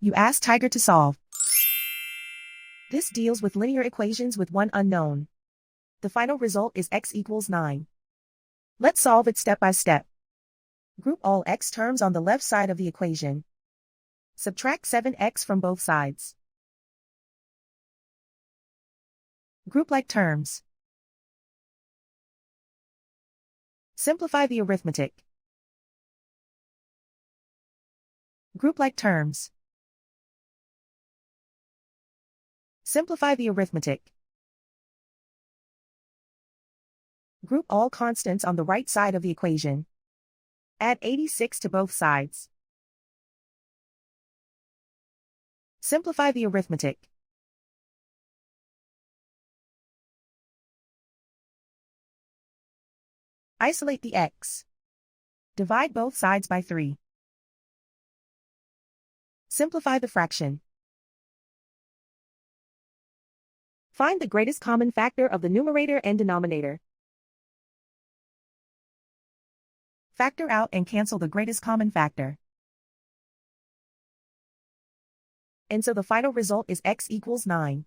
You ask Tiger to solve. This deals with linear equations with one unknown. The final result is x equals 9. Let's solve it step by step. Group all x terms on the left side of the equation. Subtract 7x from both sides. Group like terms. Simplify the arithmetic. Group like terms. Simplify the arithmetic. Group all constants on the right side of the equation. Add 86 to both sides. Simplify the arithmetic. Isolate the x. Divide both sides by 3. Simplify the fraction. Find the greatest common factor of the numerator and denominator. Factor out and cancel the greatest common factor. And so the final result is x equals 9.